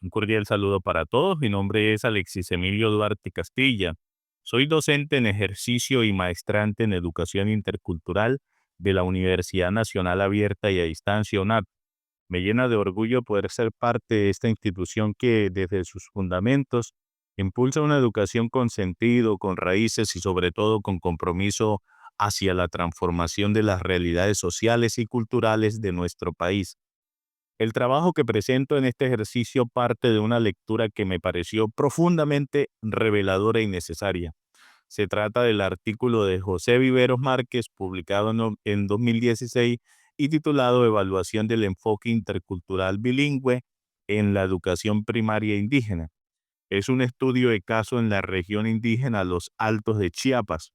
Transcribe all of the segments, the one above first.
Un cordial saludo para todos. Mi nombre es Alexis Emilio Duarte Castilla. Soy docente en ejercicio y maestrante en educación intercultural de la Universidad Nacional Abierta y a Distancia UNAP. Me llena de orgullo poder ser parte de esta institución que, desde sus fundamentos, impulsa una educación con sentido, con raíces y sobre todo con compromiso hacia la transformación de las realidades sociales y culturales de nuestro país. El trabajo que presento en este ejercicio parte de una lectura que me pareció profundamente reveladora y necesaria. Se trata del artículo de José Viveros Márquez, publicado en 2016 y titulado Evaluación del enfoque intercultural bilingüe en la educación primaria indígena. Es un estudio de caso en la región indígena Los Altos de Chiapas.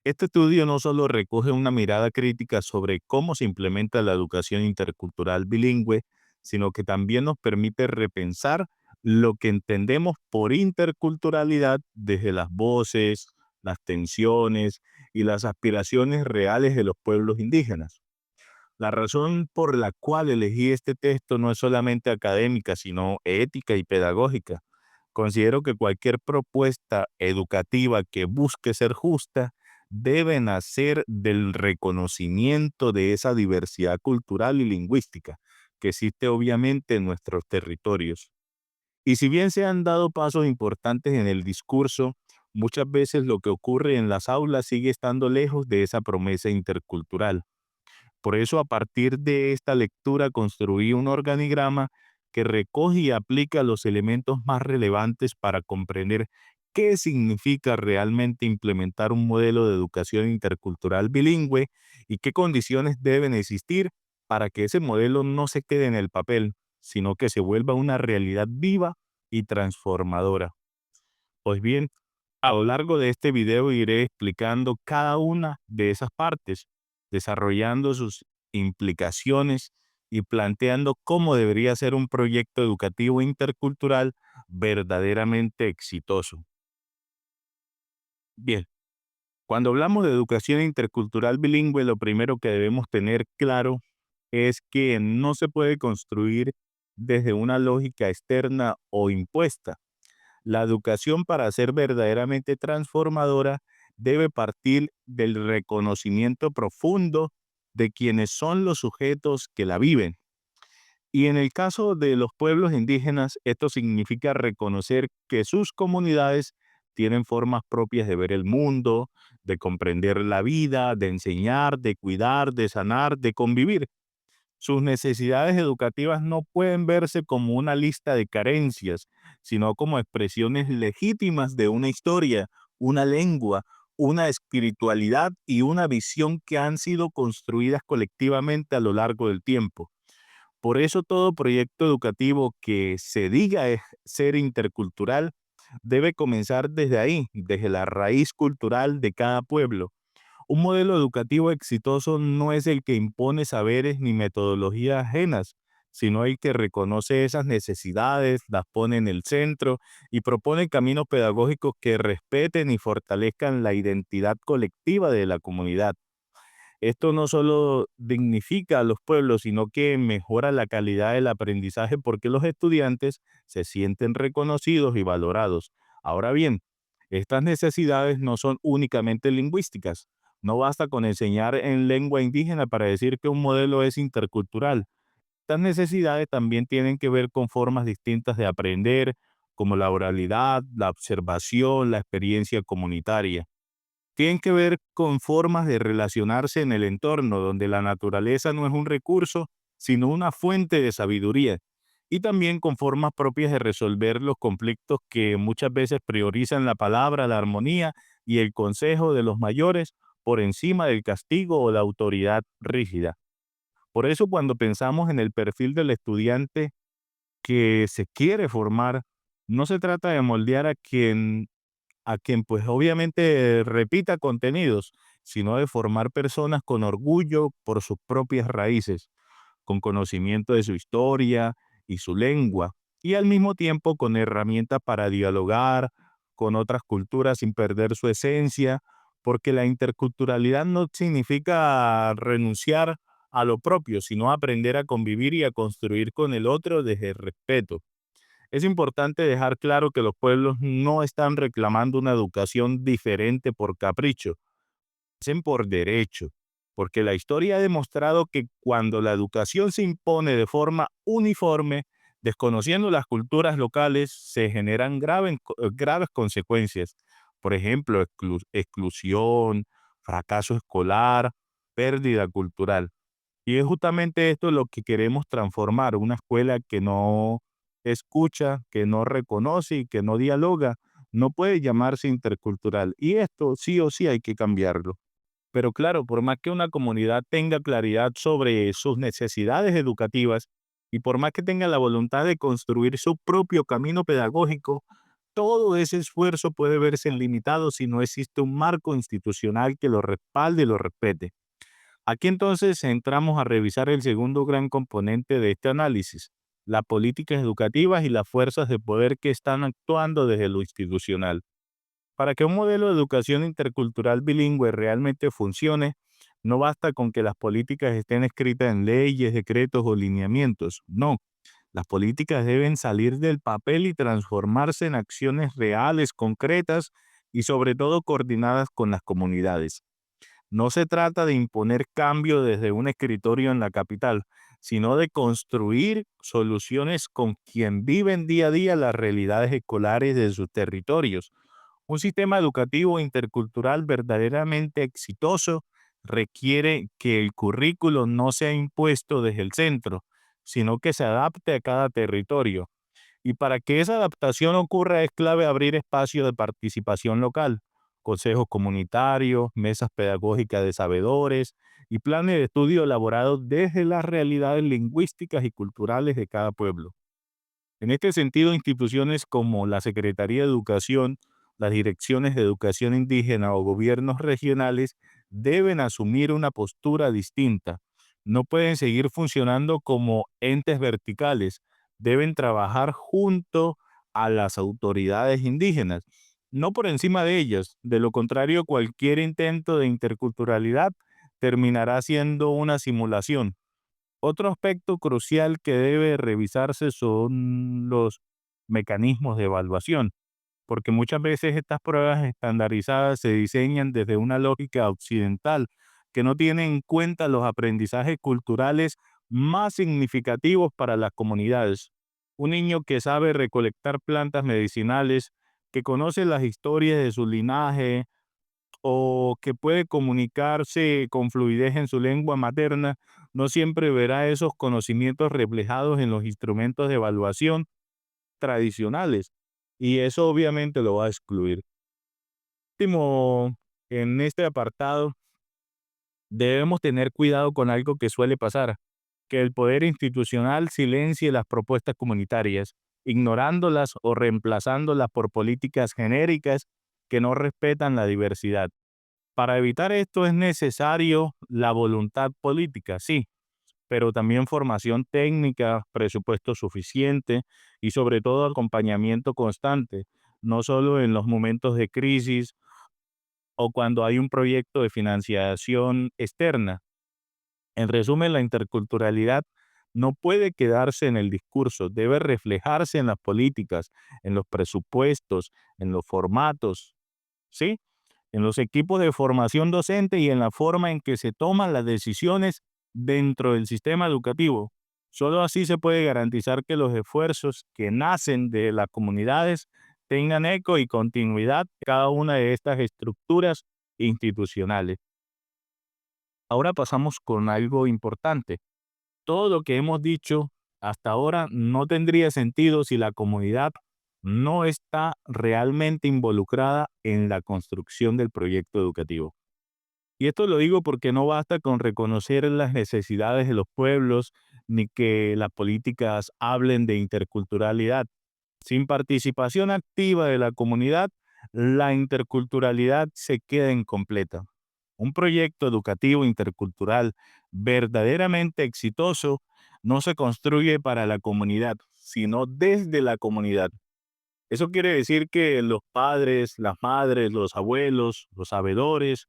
Este estudio no solo recoge una mirada crítica sobre cómo se implementa la educación intercultural bilingüe, sino que también nos permite repensar lo que entendemos por interculturalidad desde las voces, las tensiones y las aspiraciones reales de los pueblos indígenas. La razón por la cual elegí este texto no es solamente académica, sino ética y pedagógica. Considero que cualquier propuesta educativa que busque ser justa debe nacer del reconocimiento de esa diversidad cultural y lingüística que existe obviamente en nuestros territorios. Y si bien se han dado pasos importantes en el discurso, muchas veces lo que ocurre en las aulas sigue estando lejos de esa promesa intercultural. Por eso, a partir de esta lectura, construí un organigrama que recoge y aplica los elementos más relevantes para comprender qué significa realmente implementar un modelo de educación intercultural bilingüe y qué condiciones deben existir para que ese modelo no se quede en el papel, sino que se vuelva una realidad viva y transformadora. Pues bien, a lo largo de este video iré explicando cada una de esas partes, desarrollando sus implicaciones y planteando cómo debería ser un proyecto educativo intercultural verdaderamente exitoso. Bien, cuando hablamos de educación intercultural bilingüe, lo primero que debemos tener claro es que no se puede construir desde una lógica externa o impuesta. La educación, para ser verdaderamente transformadora, debe partir del reconocimiento profundo de quienes son los sujetos que la viven. Y en el caso de los pueblos indígenas, esto significa reconocer que sus comunidades tienen formas propias de ver el mundo, de comprender la vida, de enseñar, de cuidar, de sanar, de convivir. Sus necesidades educativas no pueden verse como una lista de carencias, sino como expresiones legítimas de una historia, una lengua, una espiritualidad y una visión que han sido construidas colectivamente a lo largo del tiempo. Por eso todo proyecto educativo que se diga ser intercultural debe comenzar desde ahí, desde la raíz cultural de cada pueblo. Un modelo educativo exitoso no es el que impone saberes ni metodologías ajenas, sino el que reconoce esas necesidades, las pone en el centro y propone caminos pedagógicos que respeten y fortalezcan la identidad colectiva de la comunidad. Esto no solo dignifica a los pueblos, sino que mejora la calidad del aprendizaje porque los estudiantes se sienten reconocidos y valorados. Ahora bien, estas necesidades no son únicamente lingüísticas. No basta con enseñar en lengua indígena para decir que un modelo es intercultural. Estas necesidades también tienen que ver con formas distintas de aprender, como la oralidad, la observación, la experiencia comunitaria. Tienen que ver con formas de relacionarse en el entorno, donde la naturaleza no es un recurso, sino una fuente de sabiduría. Y también con formas propias de resolver los conflictos que muchas veces priorizan la palabra, la armonía y el consejo de los mayores por encima del castigo o la autoridad rígida. Por eso, cuando pensamos en el perfil del estudiante que se quiere formar, no se trata de moldear a quien pues obviamente repita contenidos, sino de formar personas con orgullo por sus propias raíces, con conocimiento de su historia y su lengua, y al mismo tiempo con herramientas para dialogar con otras culturas sin perder su esencia, porque la interculturalidad no significa renunciar a lo propio, sino aprender a convivir y a construir con el otro desde el respeto. Es importante dejar claro que los pueblos no están reclamando una educación diferente por capricho, hacen por derecho, porque la historia ha demostrado que cuando la educación se impone de forma uniforme, desconociendo las culturas locales, se generan graves consecuencias. Por ejemplo, exclusión, fracaso escolar, pérdida cultural. Y es justamente esto lo que queremos transformar, una escuela que no escucha, que no reconoce y que no dialoga, no puede llamarse intercultural. Y esto sí o sí hay que cambiarlo. Pero claro, por más que una comunidad tenga claridad sobre sus necesidades educativas y por más que tenga la voluntad de construir su propio camino pedagógico, todo ese esfuerzo puede verse limitado si no existe un marco institucional que lo respalde y lo respete. Aquí entonces entramos a revisar el segundo gran componente de este análisis, las políticas educativas y las fuerzas de poder que están actuando desde lo institucional. Para que un modelo de educación intercultural bilingüe realmente funcione, no basta con que las políticas estén escritas en leyes, decretos o lineamientos. No, las políticas deben salir del papel y transformarse en acciones reales, concretas y sobre todo coordinadas con las comunidades. No se trata de imponer cambio desde un escritorio en la capital, sino de construir soluciones con quien viven día a día las realidades escolares de sus territorios. Un sistema educativo intercultural verdaderamente exitoso requiere que el currículo no sea impuesto desde el centro, sino que se adapte a cada territorio. Y para que esa adaptación ocurra es clave abrir espacios de participación local, consejos comunitarios, mesas pedagógicas de sabedores y planes de estudio elaborados desde las realidades lingüísticas y culturales de cada pueblo. En este sentido, instituciones como la Secretaría de Educación, las direcciones de educación indígena o gobiernos regionales deben asumir una postura distinta. No pueden seguir funcionando como entes verticales, deben trabajar junto a las autoridades indígenas, no por encima de ellas. De lo contrario, cualquier intento de interculturalidad terminará siendo una simulación. Otro aspecto crucial que debe revisarse son los mecanismos de evaluación, porque muchas veces estas pruebas estandarizadas se diseñan desde una lógica occidental que no tiene en cuenta los aprendizajes culturales más significativos para las comunidades. Un niño que sabe recolectar plantas medicinales, que conoce las historias de su linaje, o que puede comunicarse con fluidez en su lengua materna, no siempre verá esos conocimientos reflejados en los instrumentos de evaluación tradicionales y eso obviamente lo va a excluir. Último, en este apartado, debemos tener cuidado con algo que suele pasar, que el poder institucional silencie las propuestas comunitarias, ignorándolas o reemplazándolas por políticas genéricas que no respetan la diversidad. Para evitar esto es necesario la voluntad política, sí, pero también formación técnica, presupuesto suficiente y sobre todo acompañamiento constante, no solo en los momentos de crisis o cuando hay un proyecto de financiación externa. En resumen, la interculturalidad no puede quedarse en el discurso, debe reflejarse en las políticas, en los presupuestos, en los formatos, ¿sí? En los equipos de formación docente y en la forma en que se toman las decisiones dentro del sistema educativo. Solo así se puede garantizar que los esfuerzos que nacen de las comunidades tengan eco y continuidad en cada una de estas estructuras institucionales. Ahora pasamos con algo importante. Todo lo que hemos dicho hasta ahora no tendría sentido si la comunidad no está realmente involucrada en la construcción del proyecto educativo. Y esto lo digo porque no basta con reconocer las necesidades de los pueblos ni que las políticas hablen de interculturalidad. Sin participación activa de la comunidad, la interculturalidad se queda incompleta. Un proyecto educativo intercultural verdaderamente exitoso no se construye para la comunidad, sino desde la comunidad. Eso quiere decir que los padres, las madres, los abuelos, los sabedores,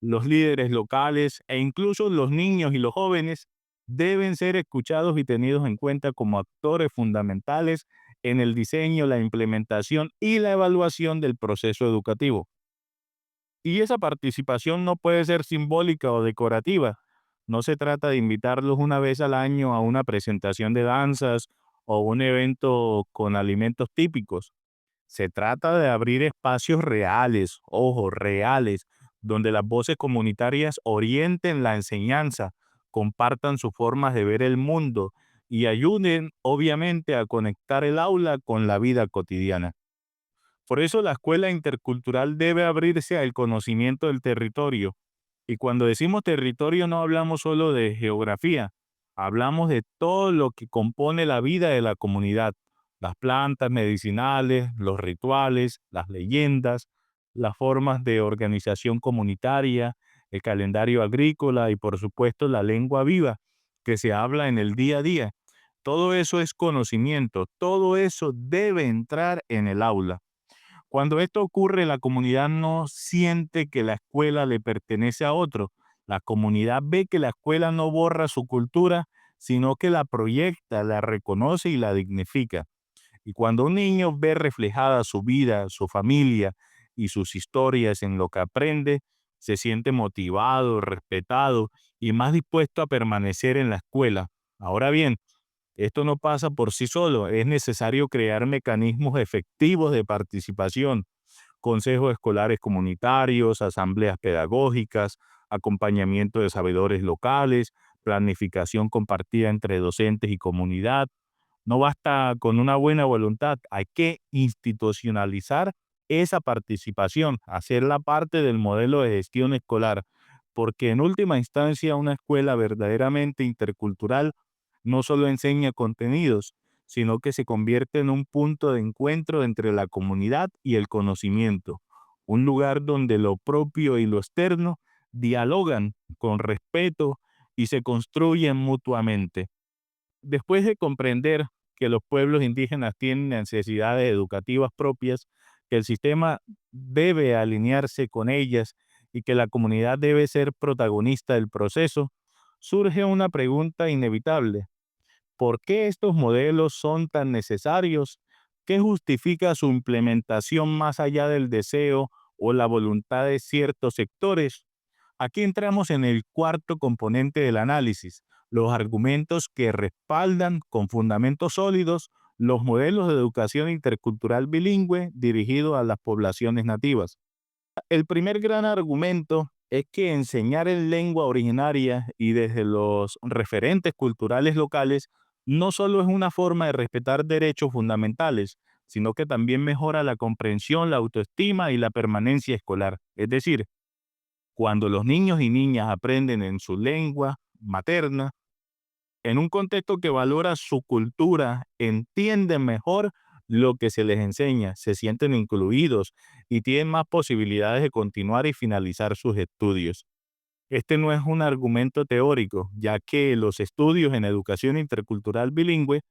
los líderes locales e incluso los niños y los jóvenes deben ser escuchados y tenidos en cuenta como actores fundamentales en el diseño, la implementación y la evaluación del proceso educativo. Y esa participación no puede ser simbólica o decorativa. No se trata de invitarlos una vez al año a una presentación de danzas o un evento con alimentos típicos. Se trata de abrir espacios reales, ojo, reales, donde las voces comunitarias orienten la enseñanza, compartan sus formas de ver el mundo y ayuden, obviamente, a conectar el aula con la vida cotidiana. Por eso la escuela intercultural debe abrirse al conocimiento del territorio. Y cuando decimos territorio no hablamos solo de geografía, hablamos de todo lo que compone la vida de la comunidad, las plantas medicinales, los rituales, las leyendas, las formas de organización comunitaria, el calendario agrícola y por supuesto la lengua viva que se habla en el día a día. Todo eso es conocimiento, todo eso debe entrar en el aula. Cuando esto ocurre, la comunidad no siente que la escuela le pertenece a otro. La comunidad ve que la escuela no borra su cultura, sino que la proyecta, la reconoce y la dignifica. Y cuando un niño ve reflejada su vida, su familia y sus historias en lo que aprende, se siente motivado, respetado y más dispuesto a permanecer en la escuela. Ahora bien, esto no pasa por sí solo, es necesario crear mecanismos efectivos de participación, consejos escolares comunitarios, asambleas pedagógicas, acompañamiento de sabedores locales, planificación compartida entre docentes y comunidad. No basta con una buena voluntad, hay que institucionalizar esa participación, hacerla parte del modelo de gestión escolar, porque en última instancia una escuela verdaderamente intercultural no solo enseña contenidos, sino que se convierte en un punto de encuentro entre la comunidad y el conocimiento, un lugar donde lo propio y lo externo dialogan con respeto y se construyen mutuamente. Después de comprender que los pueblos indígenas tienen necesidades educativas propias, que el sistema debe alinearse con ellas y que la comunidad debe ser protagonista del proceso, surge una pregunta inevitable. ¿Por qué estos modelos son tan necesarios? ¿Qué justifica su implementación más allá del deseo o la voluntad de ciertos sectores? Aquí entramos en el cuarto componente del análisis, los argumentos que respaldan con fundamentos sólidos los modelos de educación intercultural bilingüe dirigidos a las poblaciones nativas. El primer gran argumento es que enseñar en lengua originaria y desde los referentes culturales locales no solo es una forma de respetar derechos fundamentales, sino que también mejora la comprensión, la autoestima y la permanencia escolar. Es decir, cuando los niños y niñas aprenden en su lengua materna, en un contexto que valora su cultura, entienden mejor lo que se les enseña, se sienten incluidos y tienen más posibilidades de continuar y finalizar sus estudios. Este no es un argumento teórico, ya que los estudios en educación intercultural bilingüe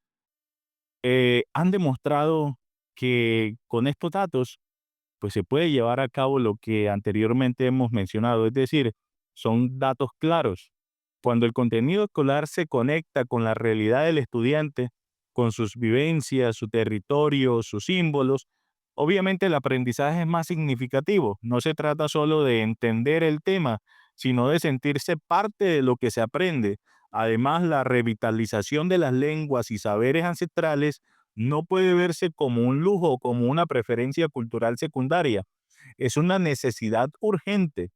han demostrado que con estos datos pues se puede llevar a cabo lo que anteriormente hemos mencionado, es decir, son datos claros. Cuando el contenido escolar se conecta con la realidad del estudiante, con sus vivencias, su territorio, sus símbolos, obviamente el aprendizaje es más significativo. No se trata solo de entender el tema, sino de sentirse parte de lo que se aprende. Además, la revitalización de las lenguas y saberes ancestrales no puede verse como un lujo o como una preferencia cultural secundaria. Es una necesidad urgente.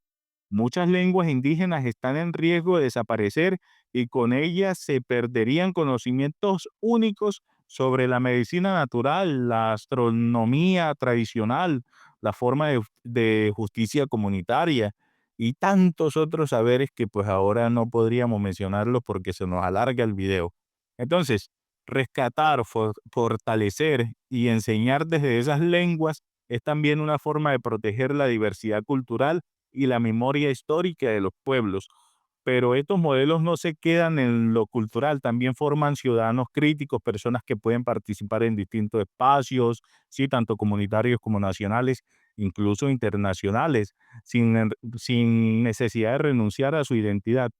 Muchas lenguas indígenas están en riesgo de desaparecer y con ellas se perderían conocimientos únicos sobre la medicina natural, la astronomía tradicional, la forma de justicia comunitaria y tantos otros saberes que pues ahora no podríamos mencionarlos porque se nos alarga el video. Entonces, rescatar, fortalecer y enseñar desde esas lenguas es también una forma de proteger la diversidad cultural y la memoria histórica de los pueblos. Pero estos modelos no se quedan en lo cultural, también forman ciudadanos críticos, personas que pueden participar en distintos espacios, sí, tanto comunitarios como nacionales, incluso internacionales, sin necesidad de renunciar a su identidad.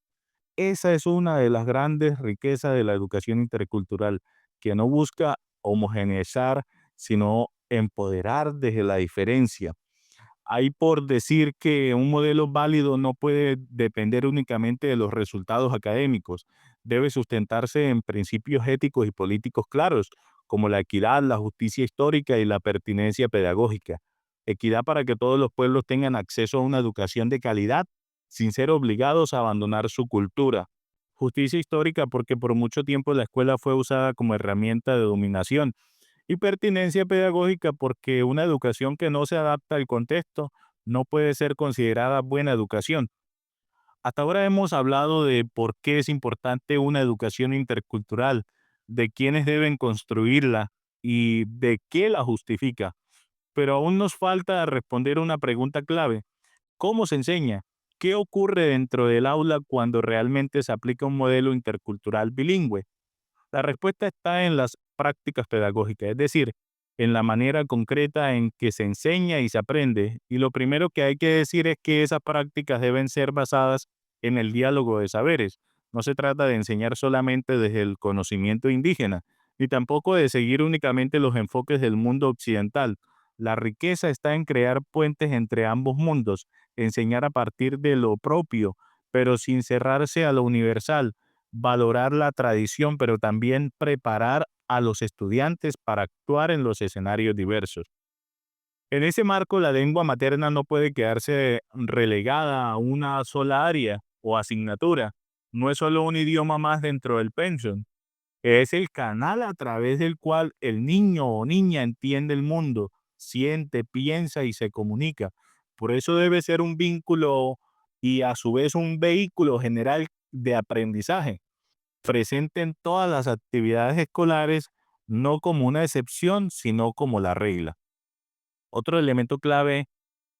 Esa es una de las grandes riquezas de la educación intercultural, que no busca homogeneizar, sino empoderar desde la diferencia. Hay por decir que un modelo válido no puede depender únicamente de los resultados académicos, debe sustentarse en principios éticos y políticos claros, como la equidad, la justicia histórica y la pertinencia pedagógica. Equidad para que todos los pueblos tengan acceso a una educación de calidad sin ser obligados a abandonar su cultura. Justicia histórica porque por mucho tiempo la escuela fue usada como herramienta de dominación, y pertinencia pedagógica porque una educación que no se adapta al contexto no puede ser considerada buena educación. Hasta ahora hemos hablado de por qué es importante una educación intercultural, de quiénes deben construirla y de qué la justifica. Pero aún nos falta responder una pregunta clave. ¿Cómo se enseña? ¿Qué ocurre dentro del aula cuando realmente se aplica un modelo intercultural bilingüe? La respuesta está en las prácticas pedagógicas, es decir, en la manera concreta en que se enseña y se aprende. Y lo primero que hay que decir es que esas prácticas deben ser basadas en el diálogo de saberes. No se trata de enseñar solamente desde el conocimiento indígena, ni tampoco de seguir únicamente los enfoques del mundo occidental. La riqueza está en crear puentes entre ambos mundos, enseñar a partir de lo propio, pero sin cerrarse a lo universal, valorar la tradición, pero también preparar a los estudiantes para actuar en los escenarios diversos. En ese marco, la lengua materna no puede quedarse relegada a una sola área o asignatura. No es solo un idioma más dentro del pensum, es el canal a través del cual el niño o niña entiende el mundo, siente, piensa y se comunica. Por eso debe ser un vínculo y a su vez un vehículo general de aprendizaje presente en todas las actividades escolares, no como una excepción, sino como la regla. Otro elemento clave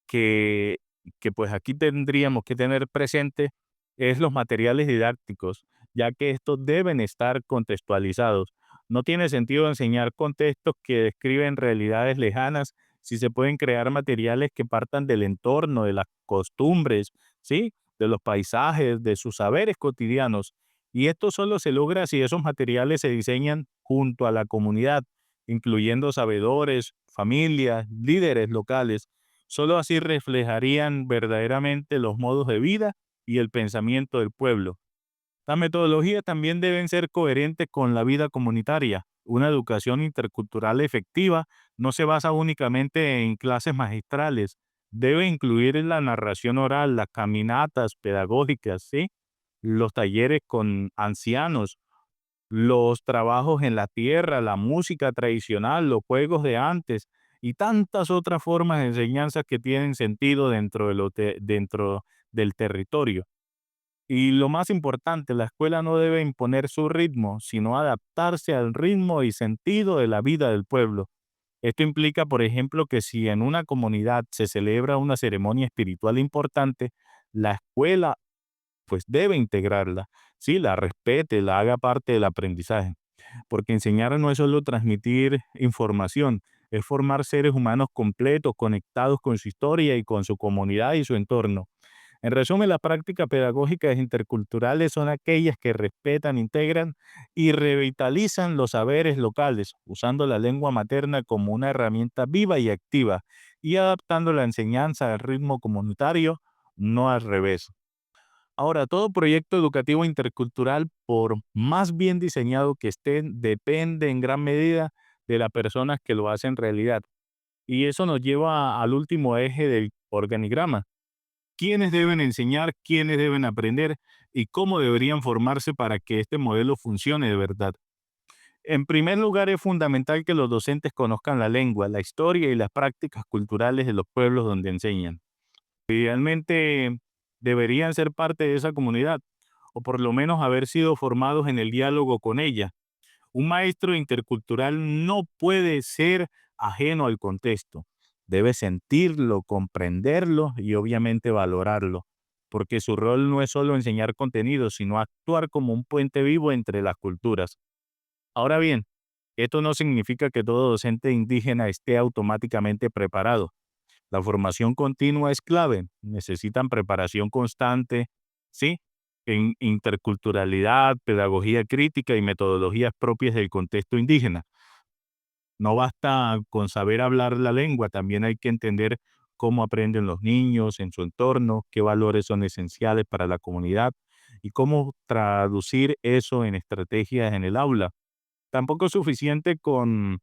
que, que pues aquí tendríamos que tener presente es los materiales didácticos, ya que estos deben estar contextualizados. No tiene sentido enseñar contextos que describen realidades lejanas si se pueden crear materiales que partan del entorno, de las costumbres, ¿sí? De los paisajes, de sus saberes cotidianos. Y esto solo se logra si esos materiales se diseñan junto a la comunidad, incluyendo sabedores, familias, líderes locales. Solo así reflejarían verdaderamente los modos de vida y el pensamiento del pueblo. Las metodologías también deben ser coherentes con la vida comunitaria. Una educación intercultural efectiva no se basa únicamente en clases magistrales. Debe incluir la narración oral, las caminatas pedagógicas, ¿sí? Los talleres con ancianos, los trabajos en la tierra, la música tradicional, los juegos de antes y tantas otras formas de enseñanza que tienen sentido dentro del territorio. Y lo más importante, la escuela no debe imponer su ritmo, sino adaptarse al ritmo y sentido de la vida del pueblo. Esto implica, por ejemplo, que si en una comunidad se celebra una ceremonia espiritual importante, la escuela pues debe integrarla, sí, la respete, la haga parte del aprendizaje, porque enseñar no es solo transmitir información, es formar seres humanos completos, conectados con su historia y con su comunidad y su entorno. En resumen, las prácticas pedagógicas interculturales son aquellas que respetan, integran y revitalizan los saberes locales, usando la lengua materna como una herramienta viva y activa y adaptando la enseñanza al ritmo comunitario, no al revés. Ahora, todo proyecto educativo intercultural, por más bien diseñado que esté, depende en gran medida de las personas que lo hacen realidad. Y eso nos lleva al último eje del organigrama. ¿Quiénes deben enseñar, quiénes deben aprender y cómo deberían formarse para que este modelo funcione de verdad? En primer lugar, es fundamental que los docentes conozcan la lengua, la historia y las prácticas culturales de los pueblos donde enseñan. Idealmente deberían ser parte de esa comunidad o por lo menos haber sido formados en el diálogo con ella. Un maestro intercultural no puede ser ajeno al contexto. Debe sentirlo, comprenderlo y obviamente valorarlo, porque su rol no es solo enseñar contenido, sino actuar como un puente vivo entre las culturas. Ahora bien, esto no significa que todo docente indígena esté automáticamente preparado. La formación continua es clave. Necesitan preparación constante, ¿sí? En interculturalidad, pedagogía crítica y metodologías propias del contexto indígena. No basta con saber hablar la lengua, también hay que entender cómo aprenden los niños en su entorno, qué valores son esenciales para la comunidad y cómo traducir eso en estrategias en el aula. Tampoco es suficiente con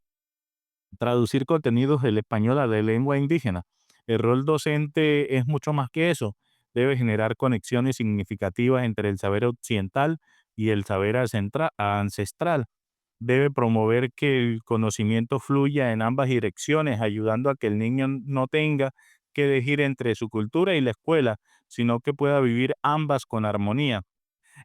traducir contenidos del español a la lengua indígena. El rol docente es mucho más que eso. Debe generar conexiones significativas entre el saber occidental y el saber ancestral. Debe promover que el conocimiento fluya en ambas direcciones, ayudando a que el niño no tenga que elegir entre su cultura y la escuela, sino que pueda vivir ambas con armonía.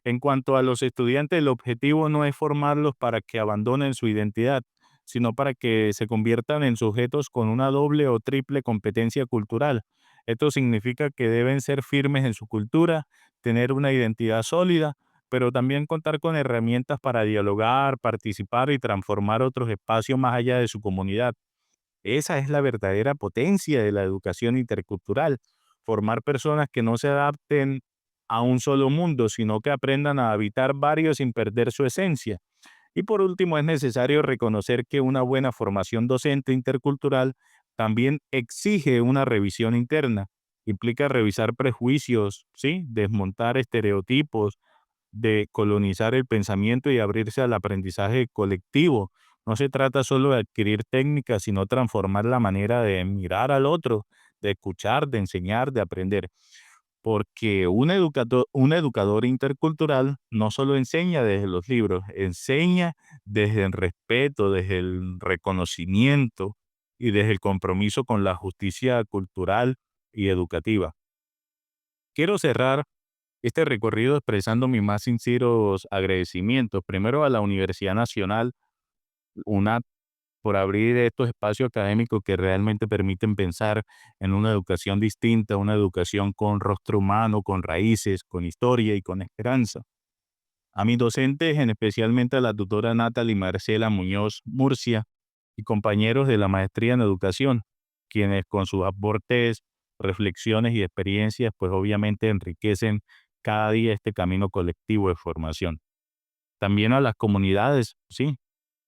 En cuanto a los estudiantes, el objetivo no es formarlos para que abandonen su identidad, sino para que se conviertan en sujetos con una doble o triple competencia cultural. Esto significa que deben ser firmes en su cultura, tener una identidad sólida, pero también contar con herramientas para dialogar, participar y transformar otros espacios más allá de su comunidad. Esa es la verdadera potencia de la educación intercultural, formar personas que no se adapten a un solo mundo, sino que aprendan a habitar varios sin perder su esencia. Y por último, es necesario reconocer que una buena formación docente intercultural también exige una revisión interna. Implica revisar prejuicios, ¿sí? Desmontar estereotipos, de colonizar el pensamiento y abrirse al aprendizaje colectivo. No se trata solo de adquirir técnicas, sino transformar la manera de mirar al otro, de escuchar, de enseñar, de aprender. Porque un educador intercultural no solo enseña desde los libros, enseña desde el respeto, desde el reconocimiento y desde el compromiso con la justicia cultural y educativa. Quiero cerrar este recorrido expresando mis más sinceros agradecimientos, primero a la Universidad Nacional, UNAD, por abrir estos espacios académicos que realmente permiten pensar en una educación distinta, una educación con rostro humano, con raíces, con historia y con esperanza. A mis docentes, en especialmente a la tutora Natalie Marcela Muñoz Murcia y compañeros de la maestría en educación, quienes con sus aportes, reflexiones y experiencias, pues obviamente enriquecen cada día este camino colectivo de formación. También a las comunidades, sí,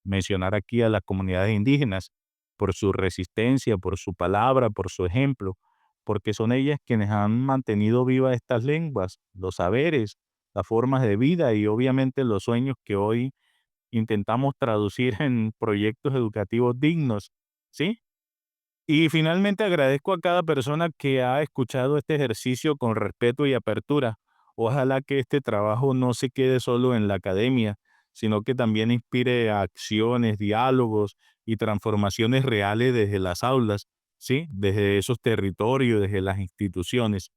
mencionar aquí a las comunidades indígenas por su resistencia, por su palabra, por su ejemplo, porque son ellas quienes han mantenido vivas estas lenguas, los saberes, las formas de vida y obviamente los sueños que hoy intentamos traducir en proyectos educativos dignos, ¿sí? Y finalmente agradezco a cada persona que ha escuchado este ejercicio con respeto y apertura. Ojalá que este trabajo no se quede solo en la academia, sino que también inspire a acciones, diálogos y transformaciones reales desde las aulas, ¿sí? Desde esos territorios, desde las instituciones.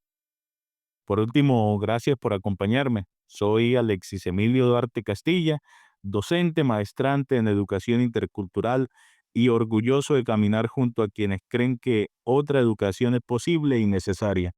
Por último, gracias por acompañarme. Soy Alexis Emilio Duarte Castilla, docente maestrante en educación intercultural y orgulloso de caminar junto a quienes creen que otra educación es posible y necesaria.